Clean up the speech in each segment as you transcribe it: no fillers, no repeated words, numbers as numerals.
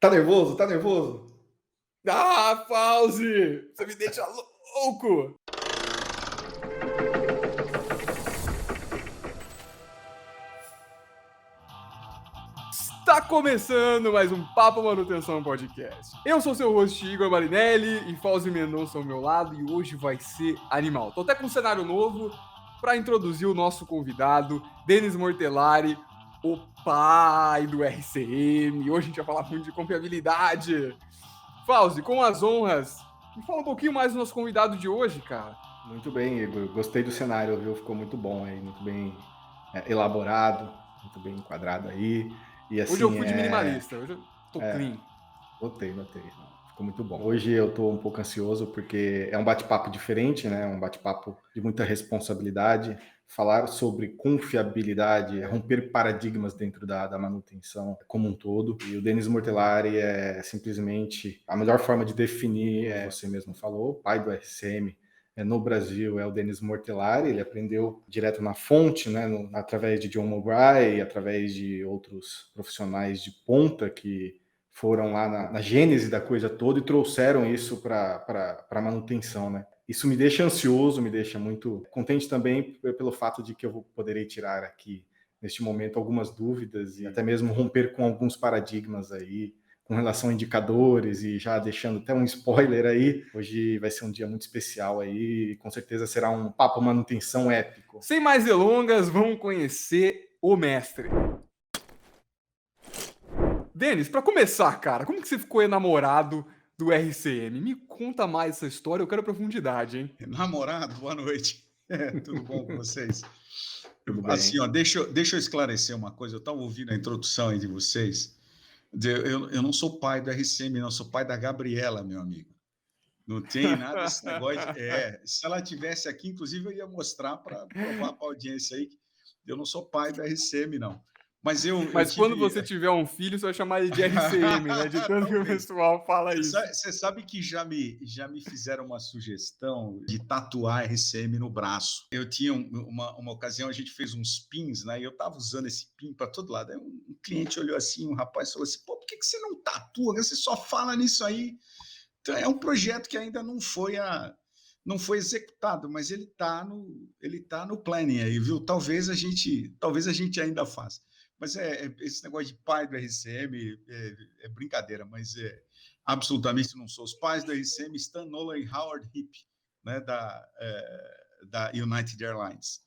Tá nervoso? Tá nervoso? Ah, Fauzi! Você me deixa louco! Está começando mais um Papo Manutenção Podcast. Eu sou seu host Igor Marinelli e Fauzi Mendonça ao meu lado e hoje vai ser animal. Tô até com um cenário novo para introduzir o nosso convidado, Denis Mortellari, o pai do RCM. Hoje a gente vai falar muito de confiabilidade. Fauzi, com as honras, me fala um pouquinho mais do nosso convidado de hoje, cara. Muito bem, Igor. Gostei do cenário, viu? Ficou muito bom aí, muito bem elaborado, muito bem enquadrado aí. E Hoje eu assim, fui de minimalista, hoje eu tô clean. Notei. Ficou muito bom. Hoje eu tô um pouco ansioso porque é um bate-papo diferente, né? Um bate-papo de muita responsabilidade. Falar sobre confiabilidade, romper paradigmas dentro da manutenção como um todo. E o Denis Mortellari é simplesmente a melhor forma de definir, você mesmo falou, pai do RCM. No Brasil é o Denis Mortellari, ele aprendeu direto na fonte, né, através de John Mowbray, através de outros profissionais de ponta que foram lá na gênese da coisa toda e trouxeram isso para a manutenção, né? Isso me deixa ansioso, me deixa muito contente também pelo fato de que eu poderei tirar aqui, neste momento, algumas dúvidas e até mesmo romper com alguns paradigmas aí, com relação a indicadores e já deixando até um spoiler aí. Hoje vai ser um dia muito especial aí e com certeza será um papo manutenção épico. Sem mais delongas, vamos conhecer o mestre. Denis, para começar, cara, como que você ficou enamorado do RCM? Me conta mais essa história, eu quero profundidade, hein? Namorado, boa noite. Tudo bom com vocês? Tudo bem. Assim, ó, deixa eu esclarecer uma coisa. Eu estava ouvindo a introdução aí de vocês. Eu não sou pai do RCM, não, sou pai da Gabriela, meu amigo. Não tem nada desse negócio se ela tivesse aqui, inclusive, eu ia mostrar para provar para a audiência aí que eu não sou pai do RCM, não. Mas quando você tiver um filho, você vai chamar ele de RCM, né? De tanto que o pessoal fala isso. Você sabe que já me fizeram uma sugestão de tatuar RCM no braço. Eu tinha uma ocasião, a gente fez uns pins, né? E eu estava usando esse pin para todo lado. Aí um cliente olhou assim, um rapaz falou assim: pô, por que você não tatua? Você só fala nisso aí. Então, é um projeto que ainda não foi executado, mas ele tá no planning aí, viu? Talvez a gente ainda faça. Mas esse negócio de pai do RCM é brincadeira, mas absolutamente não sou. Os pais do RCM, Stan Nolan e Howard Hip, né, da United Airlines.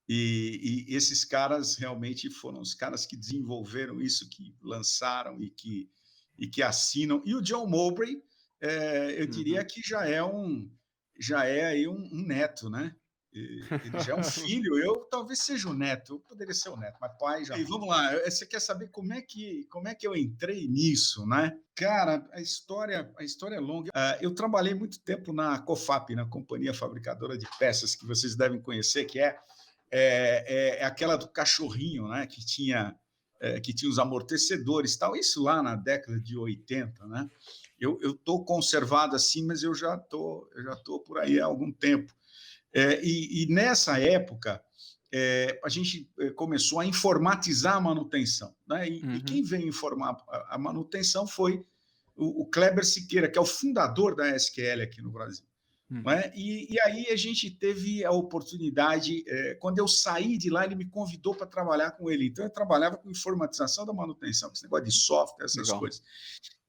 E esses caras realmente foram os caras que desenvolveram isso, que lançaram e que assinam. E o John Mowbray, eu diria que já é aí um neto, né? Ele já é um filho, eu talvez seja o neto, eu poderia ser o neto, mas pai já. E vamos lá, você quer saber como é que eu entrei nisso, né? Cara, a história é longa. Eu trabalhei muito tempo na COFAP, na Companhia Fabricadora de Peças, que vocês devem conhecer, que é aquela do cachorrinho, né? Que tinha os amortecedores, tal. Isso lá na década de 80, né? Eu estou conservado assim, mas eu já tô por aí há algum tempo. E nessa época, a gente começou a informatizar a manutenção, né? E quem veio informar a manutenção foi o Kleber Siqueira, que é o fundador da SQL aqui no Brasil. Né? E aí a gente teve a oportunidade, quando eu saí de lá, ele me convidou para trabalhar com ele. Então, eu trabalhava com informatização da manutenção, esse negócio de software, essas coisas.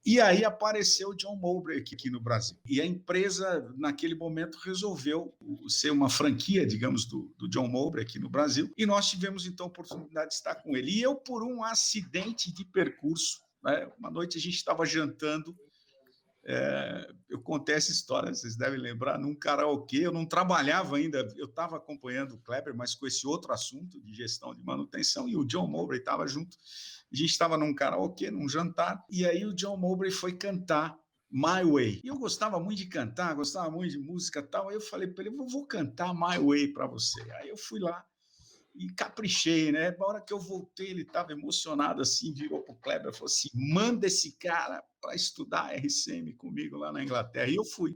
E aí apareceu o John Mowbray aqui no Brasil. E a empresa, naquele momento, resolveu ser uma franquia, digamos, do John Mowbray aqui no Brasil. E nós tivemos, então, a oportunidade de estar com ele. E eu, por um acidente de percurso, né, uma noite a gente estava jantando, eu contei essa história, vocês devem lembrar, num karaokê. Eu não trabalhava ainda, eu estava acompanhando o Kleber, mas com esse outro assunto de gestão de manutenção, e o John Mowbray estava junto. A gente estava num karaokê, num jantar, e aí o John Mowbray foi cantar My Way. E eu gostava muito de cantar, gostava muito de música e tal. Aí eu falei para ele: eu vou cantar My Way para você. Aí eu fui lá e caprichei, né? Na hora que eu voltei, ele estava emocionado assim, virou para o Kleber e falou assim: manda esse cara para estudar RCM comigo lá na Inglaterra. E eu fui.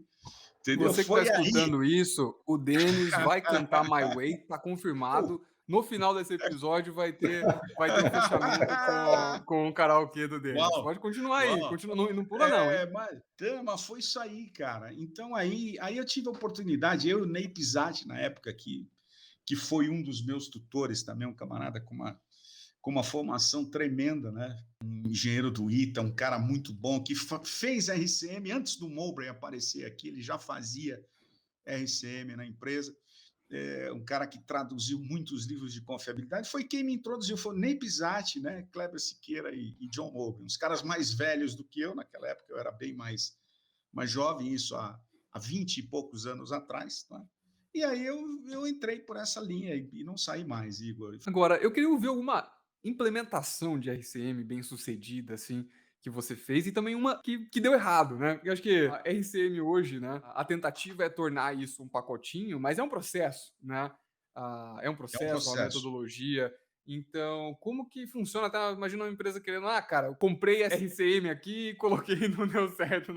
Entendeu? Você que está escutando isso, o Denis vai cantar My Way, está confirmado. no final desse episódio vai ter um fechamento com o karaokê do Denis. Uau, Pode continuar aí, uau. continua, não pula não, hein? Mas foi isso aí, cara. Então aí eu tive a oportunidade, eu e o Ney Pizzati, na época, que foi um dos meus tutores também, um camarada com uma formação tremenda, né? Um engenheiro do ITA, um cara muito bom, que fez RCM antes do Mowbray aparecer aqui, ele já fazia RCM na empresa. Um cara que traduziu muitos livros de confiabilidade, foi quem me introduziu, foi Ney Pizzati, né? Kleber Siqueira e John Mowbray, uns caras mais velhos do que eu, naquela época eu era bem mais jovem, isso há 20 e poucos anos atrás, tá? E aí eu entrei por essa linha e não saí mais, Igor. Agora, eu queria ouvir alguma implementação de RCM bem sucedida, assim, que você fez, e também uma que deu errado, né? Porque eu acho que a RCM hoje, né, a tentativa é tornar isso um pacotinho, mas é um processo, né? É um processo, uma metodologia. Então, como que funciona? Até imagina uma empresa querendo, cara, eu comprei RCM aqui e coloquei e não deu certo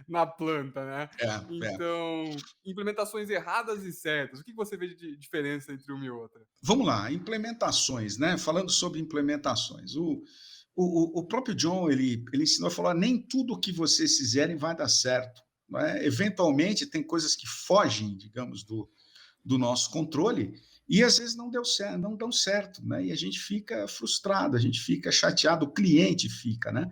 na planta, né? Então, implementações erradas e certas. O que você vê de diferença entre uma e outra? Vamos lá, implementações, né? Falando sobre implementações. O próprio John, ele ensinou a falar, nem tudo que vocês fizerem vai dar certo. Né? Eventualmente, tem coisas que fogem, digamos, do nosso controle, e às vezes não dão certo, né? E a gente fica frustrado, a gente fica chateado, o cliente fica, né?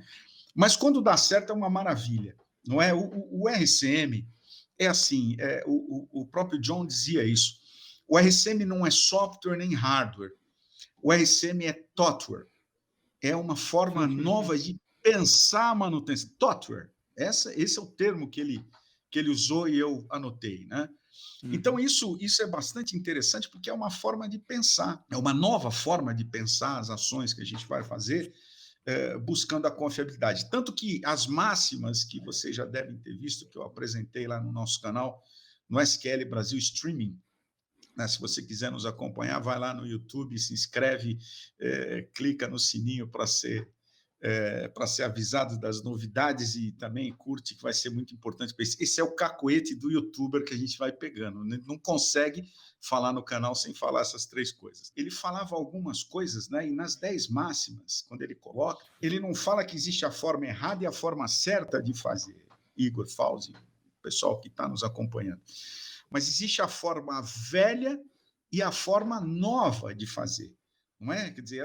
Mas quando dá certo é uma maravilha, não é? O RCM é assim, o próprio John dizia isso, o RCM não é software nem hardware, o RCM é thoughtware, é uma forma nova de pensar a manutenção. Thoughtware, esse é o termo que ele usou e eu anotei, né? Então, isso é bastante interessante porque é uma forma de pensar, é uma nova forma de pensar as ações que a gente vai fazer buscando a confiabilidade. Tanto que as máximas que vocês já devem ter visto, que eu apresentei lá no nosso canal, no SQL Brasil Streaming, né? Se você quiser nos acompanhar, vai lá no YouTube, se inscreve, clica no sininho para ser avisado das novidades e também curte, que vai ser muito importante. Esse é o cacoete do youtuber que a gente vai pegando. Não consegue falar no canal sem falar essas três coisas. Ele falava algumas coisas, né? E nas 10 máximas, quando ele coloca, ele não fala que existe a forma errada e a forma certa de fazer. Igor, Fauzi, o pessoal que está nos acompanhando. Mas existe a forma velha e a forma nova de fazer. Não é? Quer dizer,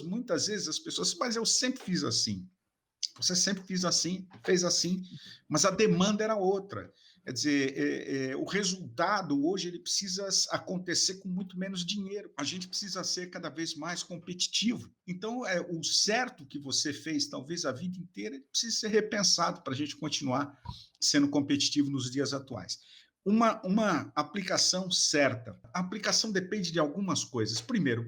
muitas vezes as pessoas, mas eu sempre fiz assim. Você sempre fez assim, mas a demanda era outra. Quer dizer, o resultado hoje ele precisa acontecer com muito menos dinheiro. A gente precisa ser cada vez mais competitivo. Então, o certo que você fez, talvez a vida inteira, ele precisa ser repensado para a gente continuar sendo competitivo nos dias atuais. Uma aplicação certa. A aplicação depende de algumas coisas. Primeiro,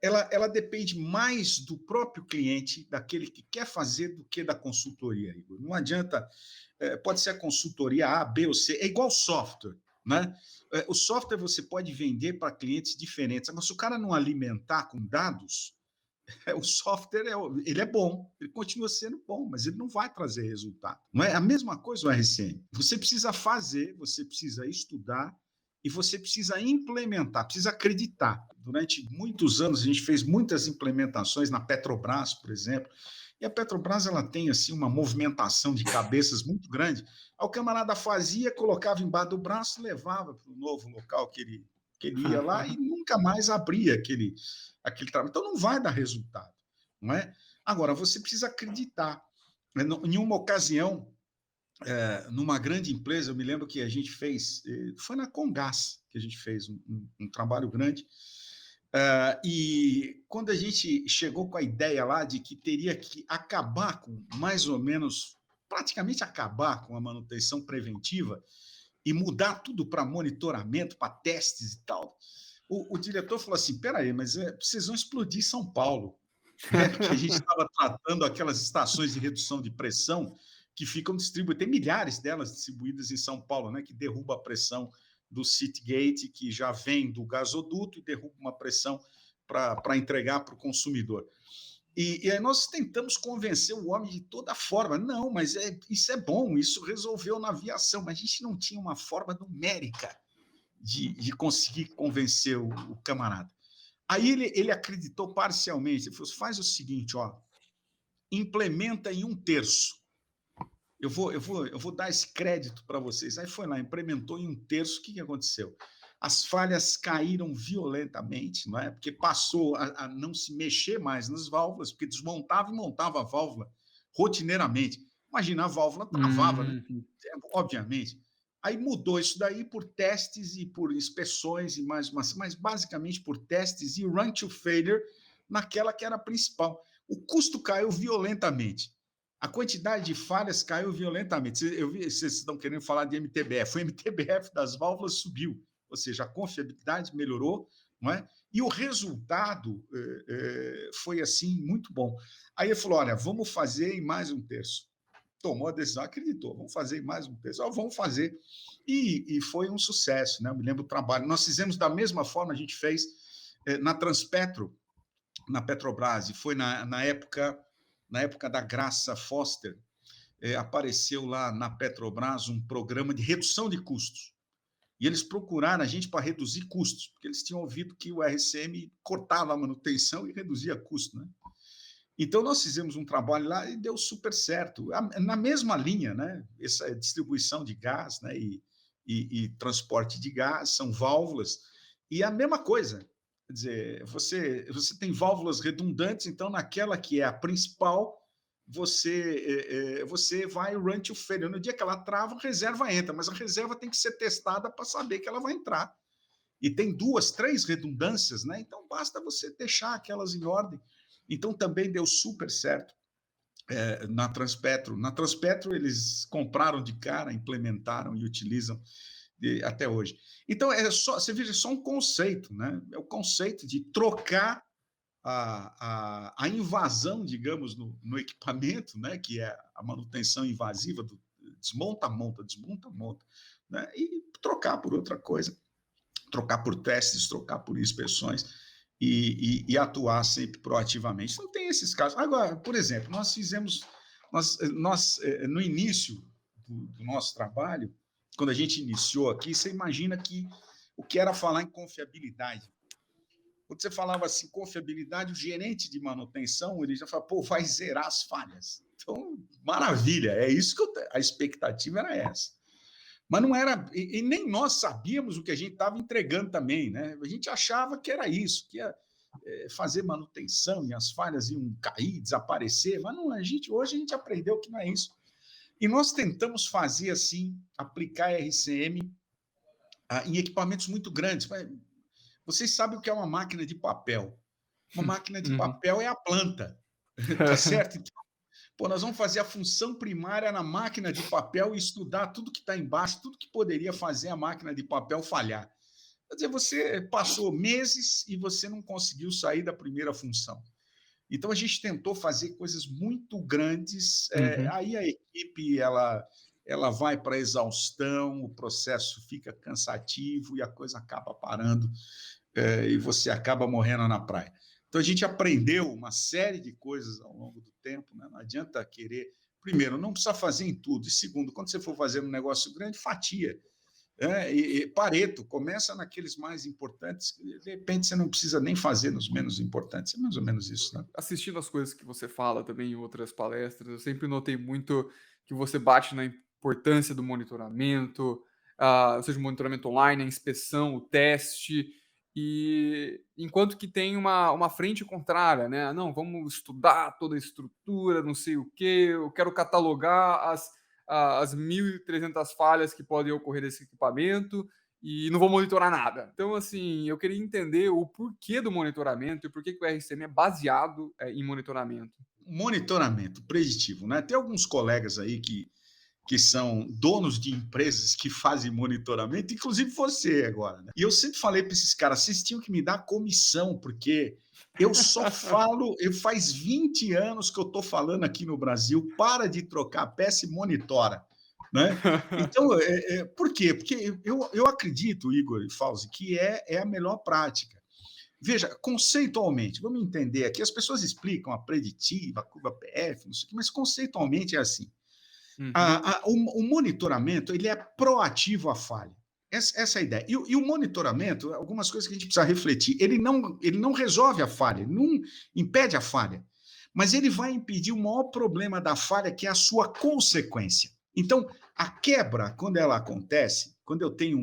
ela depende mais do próprio cliente, daquele que quer fazer, do que da consultoria, Igor. Não adianta, pode ser a consultoria A, B ou C, é igual software, né? O software você pode vender para clientes diferentes, mas se o cara não alimentar com dados, o software ele é bom, ele continua sendo bom, mas ele não vai trazer resultado. Não é a mesma coisa o RCM. Você precisa fazer, você precisa estudar e você precisa implementar, precisa acreditar. Durante muitos anos a gente fez muitas implementações na Petrobras, por exemplo, e a Petrobras ela tem assim uma movimentação de cabeças muito grande. Aí o camarada fazia, colocava embaixo do braço, levava para o novo local que ele ia lá e nunca mais abria aquele trabalho. Então, não vai dar resultado, não é? Agora, você precisa acreditar. Em uma ocasião, numa grande empresa, eu me lembro que a gente fez, foi na Comgás que a gente fez um trabalho grande, e quando a gente chegou com a ideia lá de que teria que acabar com, mais ou menos, praticamente acabar com a manutenção preventiva, e mudar tudo para monitoramento, para testes e tal. O diretor falou assim, peraí, mas vocês vão explodir São Paulo. Porque a gente estava tratando aquelas estações de redução de pressão que ficam distribuídas, tem milhares delas distribuídas em São Paulo, né, que derruba a pressão do Citygate, que já vem do gasoduto e derruba uma pressão para entregar para o consumidor. E aí nós tentamos convencer o homem de toda forma. Não, mas isso é bom, isso resolveu na aviação, mas a gente não tinha uma forma numérica de conseguir convencer o camarada. Aí ele acreditou parcialmente. Ele falou: faz o seguinte, ó, implementa em 1/3. Eu vou dar esse crédito para vocês. Aí foi lá, implementou em 1/3. O que aconteceu? As falhas caíram violentamente, não é? Porque passou a não se mexer mais nas válvulas, porque desmontava e montava a válvula rotineiramente. Imagina, a válvula travava, né? Obviamente. Aí mudou isso daí por testes e por inspeções, e mas basicamente por testes e run to failure naquela que era a principal. O custo caiu violentamente. A quantidade de falhas caiu violentamente. Eu vi, vocês estão querendo falar de MTBF. O MTBF das válvulas subiu, ou seja, a confiabilidade melhorou, não é? E o resultado foi assim muito bom. Aí ele falou: olha, vamos fazer em mais 1/3. Tomou a decisão, acreditou, vamos fazer em mais 1/3. Vamos fazer. E foi um sucesso, né? Eu me lembro do trabalho. Nós fizemos da mesma forma, a gente fez na Transpetro, na Petrobras, e foi na época da Graça Foster, apareceu lá na Petrobras um programa de redução de custos. E eles procuraram a gente para reduzir custos, porque eles tinham ouvido que o RCM cortava a manutenção e reduzia custo, né? Então, nós fizemos um trabalho lá e deu super certo. Na mesma linha, né? Essa distribuição de gás, né? E transporte de gás, são válvulas. E a mesma coisa. Quer dizer, você tem válvulas redundantes, então, naquela que é a principal, você vai run to failure. No dia que ela trava, a reserva entra, mas a reserva tem que ser testada para saber que ela vai entrar. E tem 2, 3 redundâncias, né? Então, basta você deixar aquelas em ordem. Então, também deu super certo na Transpetro. Na Transpetro, eles compraram de cara, implementaram e utilizam até hoje. Então, você veja, é só um conceito, né? É o conceito de trocar a invasão, digamos, no equipamento, né? Que é a manutenção invasiva do desmonta, monta, né? E trocar por outra coisa, trocar por testes, trocar por inspeções. E atuar sempre proativamente. Não tem esses casos. Agora, por exemplo, nós no início do nosso trabalho, quando a gente iniciou aqui, você imagina que o que era falar em confiabilidade. Quando você falava assim, confiabilidade, o gerente de manutenção, ele já falava, vai zerar as falhas. Então, maravilha, é isso que a expectativa era essa. Mas não era, e nem nós sabíamos o que a gente estava entregando também, né? A gente achava que era isso, que ia fazer manutenção e as falhas iam cair, desaparecer, mas não, hoje a gente aprendeu que não é isso. E nós tentamos fazer assim, aplicar RCM em equipamentos muito grandes. Vocês sabem o que é uma máquina de papel? Uma máquina de papel é a planta, tá certo? Então, nós vamos fazer a função primária na máquina de papel e estudar tudo que está embaixo, tudo que poderia fazer a máquina de papel falhar. Quer dizer, você passou meses e você não conseguiu sair da primeira função. Então, a gente tentou fazer coisas muito grandes, aí a equipe ela vai para a exaustão, o processo fica cansativo e a coisa acaba parando e você acaba morrendo na praia. Então, a gente aprendeu uma série de coisas ao longo do tempo, né? Não adianta querer... Primeiro, não precisa fazer em tudo. E segundo, quando você for fazer um negócio grande, fatia. E Pareto, começa naqueles mais importantes, de repente você não precisa nem fazer nos menos importantes. É mais ou menos isso, né? Assistindo as coisas que você fala também em outras palestras, eu sempre notei muito que você bate na importância do monitoramento, ou seja, o monitoramento online, a inspeção, o teste, e enquanto que tem uma frente contrária, né? Não, vamos estudar toda a estrutura, não sei o quê, eu quero catalogar as 1.300 falhas que podem ocorrer nesse equipamento e não vou monitorar nada. Então, assim, eu queria entender o porquê do monitoramento e por que o RCM é baseado em monitoramento. Monitoramento preditivo, né? Tem alguns colegas aí que são donos de empresas que fazem monitoramento, inclusive você agora, né? E eu sempre falei para esses caras, vocês tinham que me dar comissão, porque eu só falo, faz 20 anos que eu estou falando aqui no Brasil, para de trocar peça e monitora, né? Então, por quê? Porque eu acredito, Igor e Fauzi, que é a melhor prática. Veja, conceitualmente, vamos entender aqui, as pessoas explicam a preditiva, a curva PF, não sei o quê, mas conceitualmente é assim. O monitoramento ele é proativo à falha. Essa é a ideia. E o monitoramento, algumas coisas que a gente precisa refletir. Ele não resolve a falha, ele não impede a falha, mas ele vai impedir o maior problema da falha, que é a sua consequência. Então, a quebra, quando ela acontece, quando eu tenho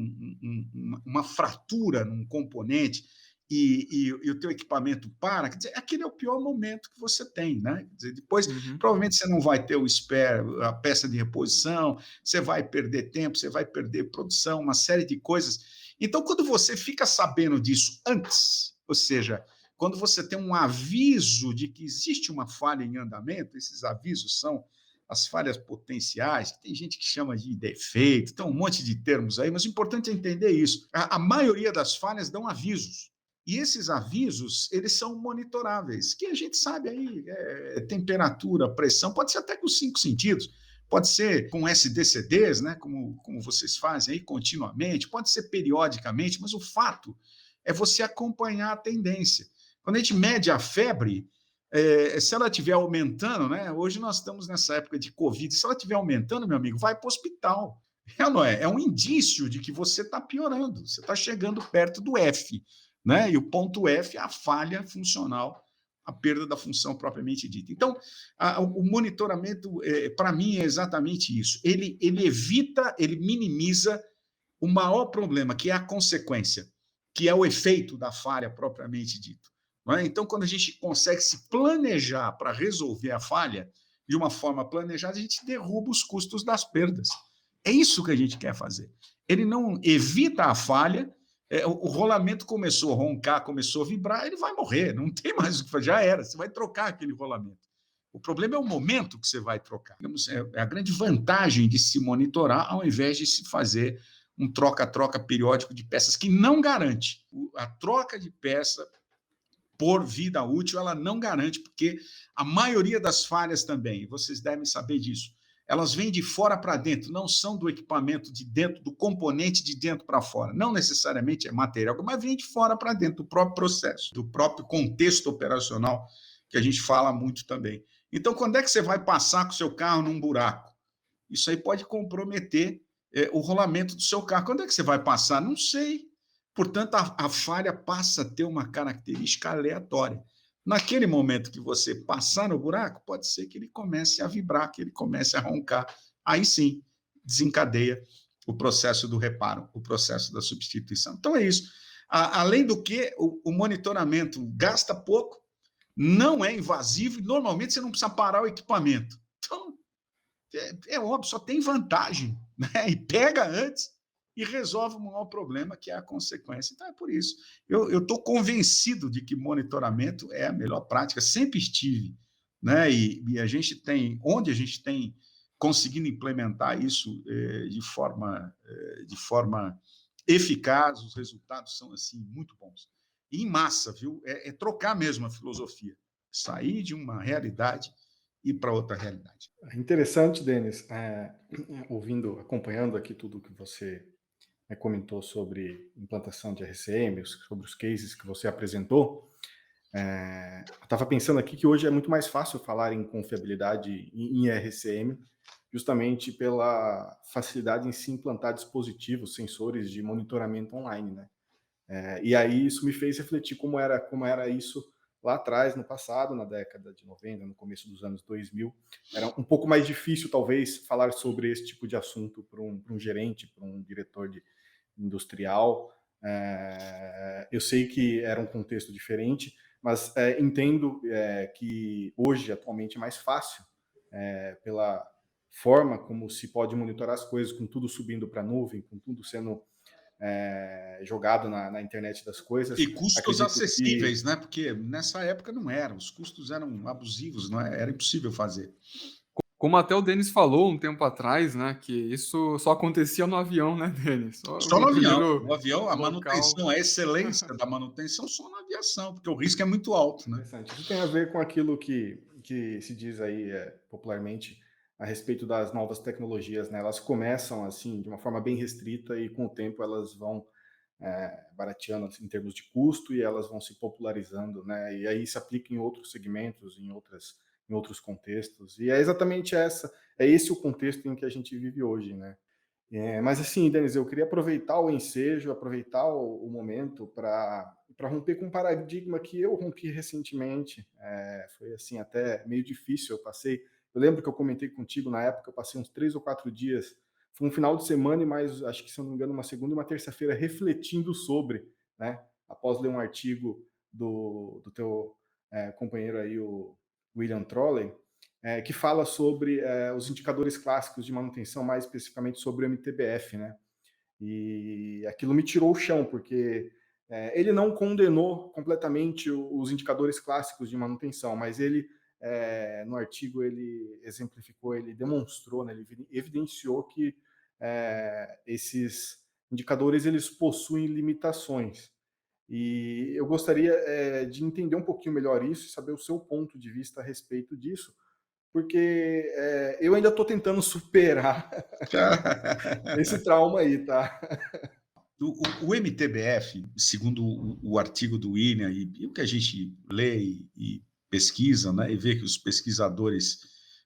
uma fratura num componente e o teu equipamento para, quer dizer, aquele é o pior momento que você tem, né? Quer dizer, depois, Uhum. provavelmente você não vai ter o spare, a peça de reposição, você vai perder tempo, você vai perder produção, uma série de coisas. Então, quando você fica sabendo disso antes, ou seja, quando você tem um aviso de que existe uma falha em andamento, esses avisos são as falhas potenciais, que tem gente que chama de defeito, tem um monte de termos aí, mas o importante é entender isso. A maioria das falhas dão avisos. E esses avisos, eles são monitoráveis, que a gente sabe aí, temperatura, pressão, pode ser até com os 5 sentidos, pode ser com SDCDs, né, como vocês fazem aí continuamente, pode ser periodicamente, mas o fato é você acompanhar a tendência. Quando a gente mede a febre, se ela estiver aumentando, né? Hoje nós estamos nessa época de Covid, se ela estiver aumentando, meu amigo, vai para o hospital. Não é? É um indício de que você está piorando, você está chegando perto do F, né? E o ponto F é a falha funcional, a perda da função propriamente dita. Então, o monitoramento, para mim, é exatamente isso. Ele evita, ele minimiza o maior problema, que é a consequência, que é o efeito da falha propriamente dito. Não é? Então, quando a gente consegue se planejar para resolver a falha de uma forma planejada, a gente derruba os custos das perdas. É isso que a gente quer fazer. Ele não evita a falha, o rolamento começou a roncar, começou a vibrar, ele vai morrer, não tem mais o que fazer, já era, você vai trocar aquele rolamento. O problema é o momento que você vai trocar. É a grande vantagem de se monitorar, ao invés de se fazer um troca-troca periódico de peças, que não garante. A troca de peça por vida útil, ela não garante, porque a maioria das falhas também, vocês devem saber disso, elas vêm de fora para dentro, não são do equipamento de dentro, do componente de dentro para fora. Não necessariamente é material, mas vem de fora para dentro, do próprio processo, do próprio contexto operacional, que a gente fala muito também. Então, quando é que você vai passar com o seu carro num buraco? Isso aí pode comprometer o rolamento do seu carro. Quando é que você vai passar? Não sei. Portanto, a falha passa a ter uma característica aleatória. Naquele momento que você passar no buraco, pode ser que ele comece a vibrar, que ele comece a roncar. Aí sim, desencadeia o processo do reparo, o processo da substituição. Então é isso. Além do que, o monitoramento gasta pouco, não é invasivo e normalmente você não precisa parar o equipamento. Então, é óbvio, só tem vantagem, né? E pega antes e resolve o maior problema, que é a consequência. Então, é por isso. Eu estou convencido de que monitoramento é a melhor prática, sempre estive. Né? E a gente tem, onde a gente tem conseguido implementar isso de forma eficaz, os resultados são assim muito bons. E em massa, viu? É trocar mesmo a filosofia, sair de uma realidade e ir para outra realidade. Interessante, Denis, acompanhando aqui tudo que você comentou sobre implantação de RCM, sobre os cases que você apresentou. Eu estava pensando aqui que hoje é muito mais fácil falar em confiabilidade em RCM, justamente pela facilidade em se implantar dispositivos, sensores de monitoramento online, né? E aí isso me fez refletir como era isso lá atrás, no passado, na década de 90, no começo dos anos 2000. Era um pouco mais difícil, talvez, falar sobre esse tipo de assunto para um gerente, para um diretor industrial. Eu sei que era um contexto diferente, mas entendo que hoje, atualmente, é mais fácil, pela forma como se pode monitorar as coisas, com tudo subindo para a nuvem, com tudo sendo jogado na internet das coisas. E custos acessíveis, né? Porque nessa época não eram, os custos eram abusivos, não é? Era impossível fazer. Como até o Denis falou um tempo atrás, né, que isso só acontecia no avião, né, Denis? Só no avião. primeiro No avião, a local. manutenção, a excelência da manutenção só na aviação, porque o risco é muito alto, né? Interessante. Isso tem a ver com aquilo que se diz aí popularmente a respeito das novas tecnologias, né? Elas começam assim de uma forma bem restrita e com o tempo elas vão barateando assim, em termos de custo e elas vão se popularizando, né? E aí se aplica em outros segmentos, em outros contextos. E é exatamente esse o contexto em que a gente vive hoje, né? Mas assim, Denis, eu queria aproveitar o ensejo, aproveitar o momento para romper com um paradigma que eu rompi recentemente. Foi assim até meio difícil. Eu lembro que eu comentei contigo na época, eu passei uns 3 ou 4 dias. Foi um final de semana e mais, acho que se eu não me engano, uma segunda e uma terça-feira refletindo sobre, né? Após ler um artigo do teu companheiro aí, o William Trolley, que fala sobre os indicadores clássicos de manutenção, mais especificamente sobre o MTBF, né? E aquilo me tirou o chão, porque ele não condenou completamente os indicadores clássicos de manutenção, mas ele, no artigo, ele exemplificou, ele demonstrou, né, ele evidenciou que esses indicadores eles possuem limitações. E eu gostaria de entender um pouquinho melhor isso e saber o seu ponto de vista a respeito disso, porque eu ainda estou tentando superar esse trauma aí, tá? O MTBF, segundo o artigo do William e o que a gente lê e pesquisa, né, e vê que os pesquisadores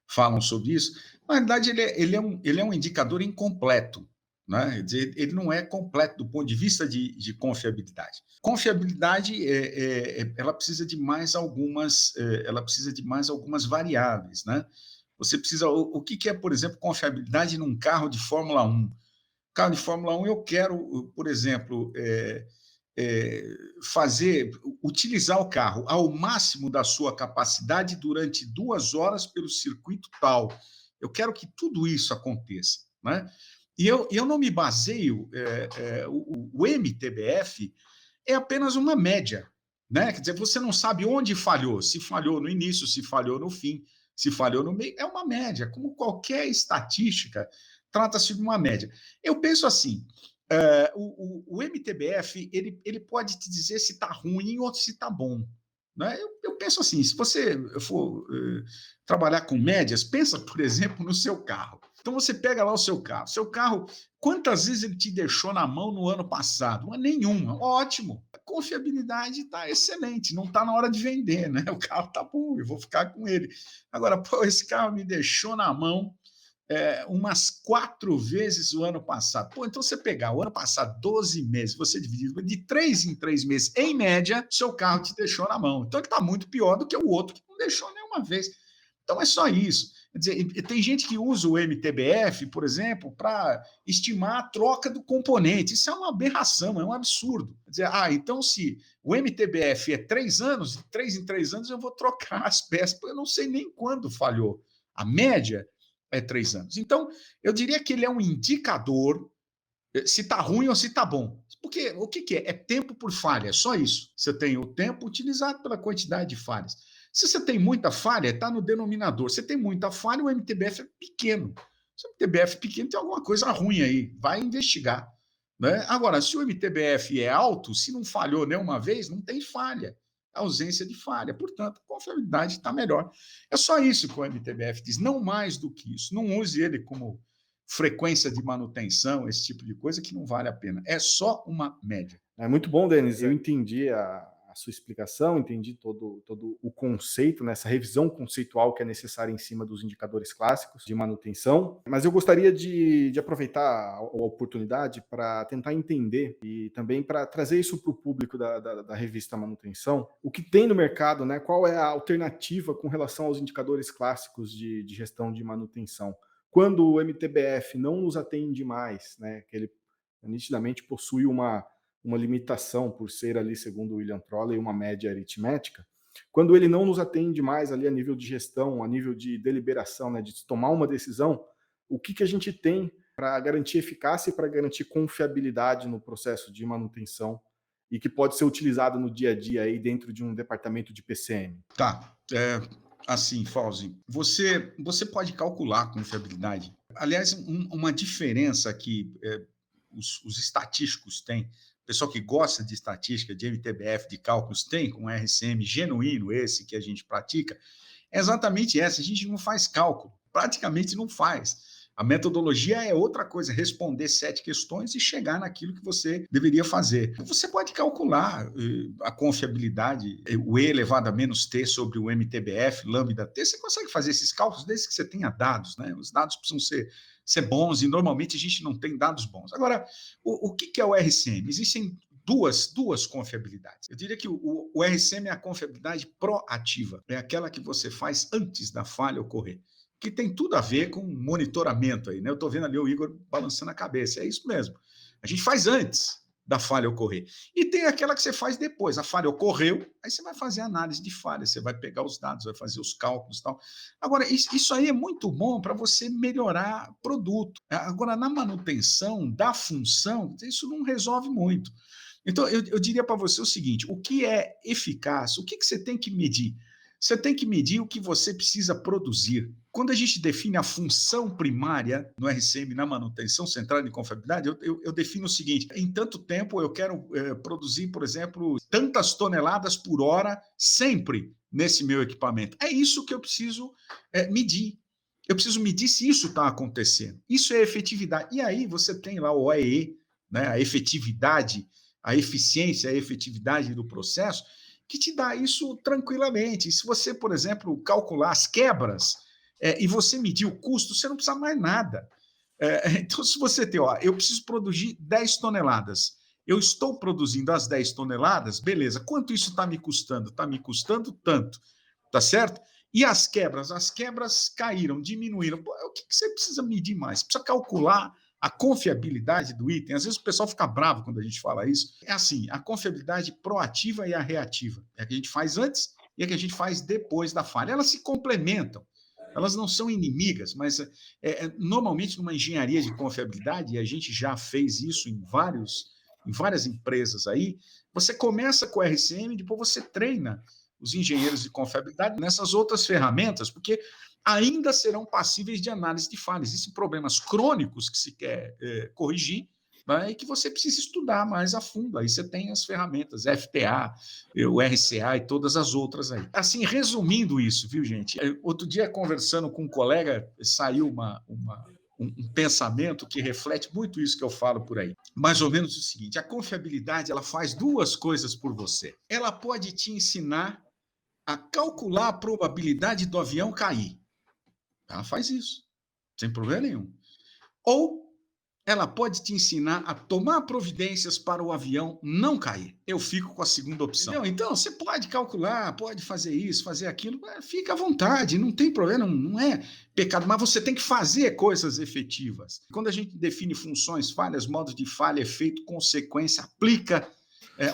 falam sobre isso, na verdade ele é um indicador incompleto, né? Quer dizer, ele não é completo do ponto de vista de confiabilidade. Confiabilidade ela precisa de mais algumas variáveis, né? Você precisa, o que é, por exemplo, confiabilidade num carro de Fórmula 1? Carro de Fórmula 1, eu quero, por exemplo, utilizar o carro ao máximo da sua capacidade durante 2 horas pelo circuito tal. Eu quero que tudo isso aconteça, né? E eu não me baseio, o MTBF é apenas uma média, né? Quer dizer, você não sabe onde falhou, se falhou no início, se falhou no fim, se falhou no meio, é uma média, como qualquer estatística, trata-se de uma média. Eu penso assim, o MTBF ele pode te dizer se está ruim ou se está bom. Né? Eu penso assim, se você for trabalhar com médias, pensa, por exemplo, no seu carro. Então você pega lá o seu carro, quantas vezes ele te deixou na mão no ano passado? Nenhuma, ótimo. A confiabilidade está excelente, não está na hora de vender, né? O carro está bom, eu vou ficar com ele. Agora, pô, esse carro me deixou na mão umas 4 vezes o ano passado. Pô, então você pegar o ano passado, 12 meses, você dividir de 3 em 3 meses, em média, seu carro te deixou na mão. Então ele está muito pior do que o outro que não deixou nenhuma vez. Então é só isso. Quer dizer, tem gente que usa o MTBF, por exemplo, para estimar a troca do componente. Isso é uma aberração, é um absurdo. Quer dizer, então se o MTBF é 3 anos, de 3 em 3 anos eu vou trocar as peças, porque eu não sei nem quando falhou. A média é 3 anos. Então, eu diria que ele é um indicador se está ruim ou se está bom. Porque o que é? É tempo por falha, é só isso. Você tem o tempo utilizado pela quantidade de falhas. Se você tem muita falha, está no denominador. Se tem muita falha, o MTBF é pequeno. Se o MTBF é pequeno, tem alguma coisa ruim aí. Vai investigar. Né? Agora, se o MTBF é alto, se não falhou nenhuma vez, não tem falha. Ausência de falha. Portanto, a confiabilidade está melhor. É só isso que o MTBF diz, não mais do que isso. Não use ele como frequência de manutenção, esse tipo de coisa, que não vale a pena. É só uma média. É muito bom, Denis. Eu entendi a sua explicação, entendi todo o conceito, né, essa revisão conceitual que é necessária em cima dos indicadores clássicos de manutenção, mas eu gostaria de aproveitar a oportunidade para tentar entender e também para trazer isso para o público da revista Manutenção, o que tem no mercado, né, qual é a alternativa com relação aos indicadores clássicos de gestão de manutenção. Quando o MTBF não nos atende mais, né, que ele nitidamente possui uma limitação por ser ali, segundo o William Trolley, uma média aritmética, quando ele não nos atende mais ali a nível de gestão, a nível de deliberação, né, de tomar uma decisão, o que a gente tem para garantir eficácia e para garantir confiabilidade no processo de manutenção e que pode ser utilizado no dia a dia aí dentro de um departamento de PCM? Tá. Assim, Fauzi, você pode calcular a confiabilidade. Aliás, uma diferença que os estatísticos têm, o pessoal que gosta de estatística, de MTBF, de cálculos, tem com RCM genuíno, esse que a gente pratica, é exatamente essa. A gente não faz cálculo, praticamente não faz. A metodologia é outra coisa, responder 7 questões e chegar naquilo que você deveria fazer. Você pode calcular a confiabilidade, o E elevado a menos T sobre o MTBF, lambda T, você consegue fazer esses cálculos desde que você tenha dados, né? Os dados precisam ser bons e normalmente a gente não tem dados bons. Agora, o que é o RCM? Existem duas confiabilidades. Eu diria que o RCM é a confiabilidade proativa, é aquela que você faz antes da falha ocorrer, que tem tudo a ver com monitoramento aí, né? Eu estou vendo ali o Igor balançando a cabeça, é isso mesmo. A gente faz antes da falha ocorrer. E tem aquela que você faz depois. A falha ocorreu, aí você vai fazer análise de falha, você vai pegar os dados, vai fazer os cálculos e tal. Agora, isso aí é muito bom para você melhorar produto. Agora, na manutenção da função, isso não resolve muito. Então, eu diria para você o seguinte, o que é eficaz? O que você tem que medir? Você tem que medir o que você precisa produzir. Quando a gente define a função primária no RCM, na manutenção centrada em confiabilidade, eu defino o seguinte, em tanto tempo eu quero produzir, por exemplo, tantas toneladas por hora sempre nesse meu equipamento. É isso que eu preciso medir. Eu preciso medir se isso está acontecendo. Isso é efetividade. E aí você tem lá o OEE, né, a efetividade, a eficiência, a efetividade do processo, que te dá isso tranquilamente. E se você, por exemplo, calcular as quebras e você medir o custo, você não precisa mais nada. Então, se você tem, eu preciso produzir 10 toneladas, eu estou produzindo as 10 toneladas, beleza, quanto isso está me custando? Está me custando tanto, tá certo? E as quebras caíram, diminuíram. Pô, o que você precisa medir mais? Você precisa calcular a confiabilidade do item. Às vezes o pessoal fica bravo quando a gente fala isso. É assim, a confiabilidade proativa e a reativa. É a que a gente faz antes e a que a gente faz depois da falha. Elas se complementam. Elas não são inimigas, mas normalmente numa engenharia de confiabilidade, e a gente já fez isso em várias empresas aí, você começa com o RCM, depois você treina os engenheiros de confiabilidade nessas outras ferramentas, porque ainda serão passíveis de análise de falha. Existem problemas crônicos que se quer corrigir, né, e que você precisa estudar mais a fundo. Aí você tem as ferramentas, FTA, o RCA e todas as outras aí. Assim, resumindo isso, viu, gente? Outro dia, conversando com um colega, saiu um pensamento que reflete muito isso que eu falo por aí. Mais ou menos o seguinte, a confiabilidade ela faz 2 coisas por você. Ela pode te ensinar a calcular a probabilidade do avião cair. Ela faz isso, sem problema nenhum. Ou ela pode te ensinar a tomar providências para o avião não cair. Eu fico com a segunda opção. Entendeu? Então, você pode calcular, pode fazer isso, fazer aquilo, fica à vontade, não tem problema, não é pecado, mas você tem que fazer coisas efetivas. Quando a gente define funções, falhas, modos de falha, efeito, consequência, aplica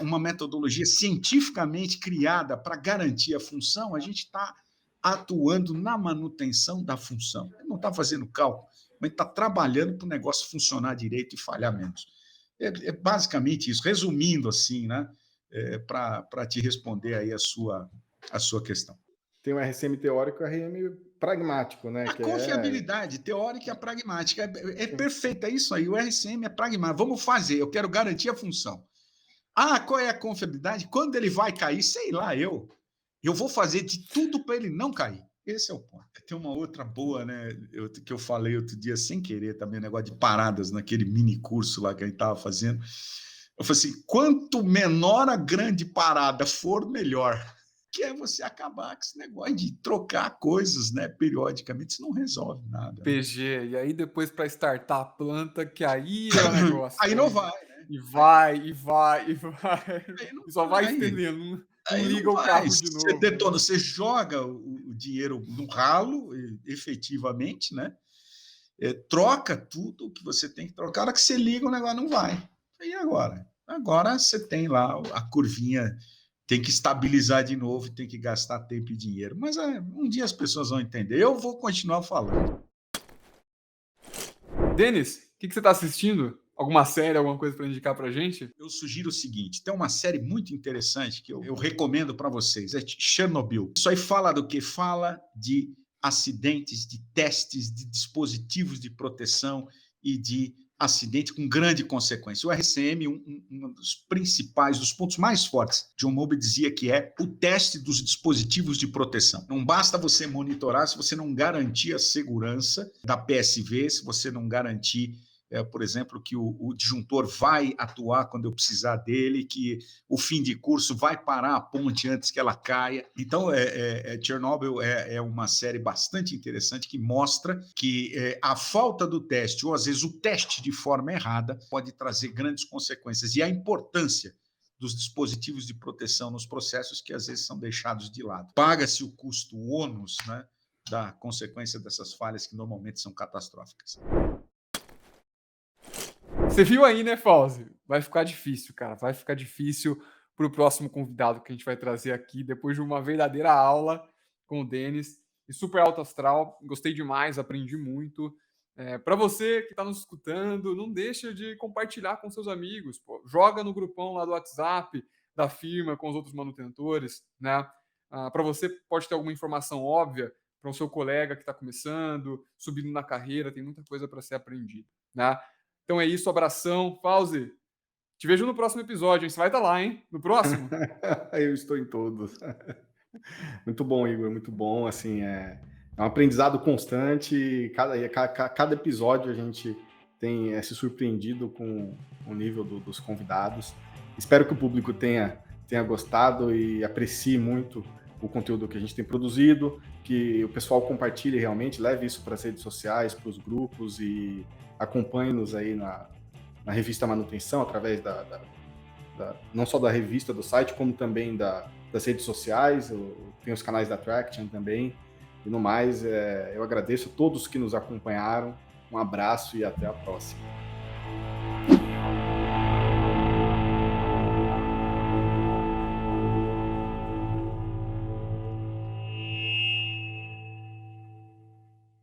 uma metodologia cientificamente criada para garantir a função, a gente está atuando na manutenção da função. Ele não está fazendo cálculo, mas está trabalhando para o negócio funcionar direito e falhar menos. É basicamente isso, resumindo assim, né, para te responder aí a sua questão. Tem o RCM teórico e o RCM pragmático, né? A confiabilidade teórica e a pragmática é perfeita, é isso aí, o RCM é pragmático. Vamos fazer, eu quero garantir a função. Qual é a confiabilidade? Quando ele vai cair, sei lá, eu vou fazer de tudo para ele não cair. Esse é o ponto. Tem uma outra boa, né? Que eu falei outro dia sem querer também, negócio de paradas naquele mini curso lá que a gente estava fazendo. Eu falei assim: quanto menor a grande parada for, melhor. Que é você acabar com esse negócio de trocar coisas, né? Periodicamente, isso não resolve nada. PG, e aí depois para startar a planta, que aí é o negócio. Aí não vai, né? E vai. E só vai vai. Estendendo. Aí liga o carro de novo. Você detona, você joga o dinheiro no ralo, efetivamente, né? Troca tudo o que você tem que trocar. A hora que você liga, o negócio não vai. E agora? Agora você tem lá a curvinha, tem que estabilizar de novo, tem que gastar tempo e dinheiro. Mas um dia as pessoas vão entender. Eu vou continuar falando. Denis, o que você está assistindo? Alguma série, alguma coisa para indicar para a gente? Eu sugiro o seguinte, tem uma série muito interessante que eu recomendo para vocês, é Chernobyl. Isso aí fala do quê? Fala de acidentes, de testes, de dispositivos de proteção e de acidente com grande consequência. O RCM, um dos principais, dos pontos mais fortes, John Mowbray dizia que é o teste dos dispositivos de proteção. Não basta você monitorar se você não garantir a segurança da PSV, se você não garantir, por exemplo, que o disjuntor vai atuar quando eu precisar dele, que o fim de curso vai parar a ponte antes que ela caia. Então, Chernobyl é uma série bastante interessante que mostra que a falta do teste, ou às vezes o teste de forma errada, pode trazer grandes consequências. E a importância dos dispositivos de proteção nos processos que às vezes são deixados de lado. Paga-se o custo, o ônus, né, da consequência dessas falhas que normalmente são catastróficas. Você viu aí, né, Fauzi? Vai ficar difícil, cara. Vai ficar difícil para o próximo convidado que a gente vai trazer aqui, depois de uma verdadeira aula com o Denis. E super alto astral. Gostei demais, aprendi muito. Para você que está nos escutando, não deixa de compartilhar com seus amigos. Pô. Joga no grupão lá do WhatsApp da firma com os outros manutentores, né? Para você pode ter alguma informação óbvia para o seu colega que está começando, subindo na carreira, tem muita coisa para ser aprendida, né? Então é isso, abração. Fauzi, te vejo no próximo episódio, hein? Você vai estar lá, hein? No próximo? Eu estou em todos. Muito bom, Igor, muito bom. Assim, é um aprendizado constante. Cada episódio a gente tem se surpreendido com o nível dos convidados. Espero que o público tenha gostado e aprecie muito o conteúdo que a gente tem produzido, que o pessoal compartilhe realmente, leve isso para as redes sociais, para os grupos e acompanhe-nos aí na revista Manutenção, através não só da revista, do site, como também das redes sociais. Tem os canais da Traction também. E no mais, eu agradeço a todos que nos acompanharam. Um abraço e até a próxima.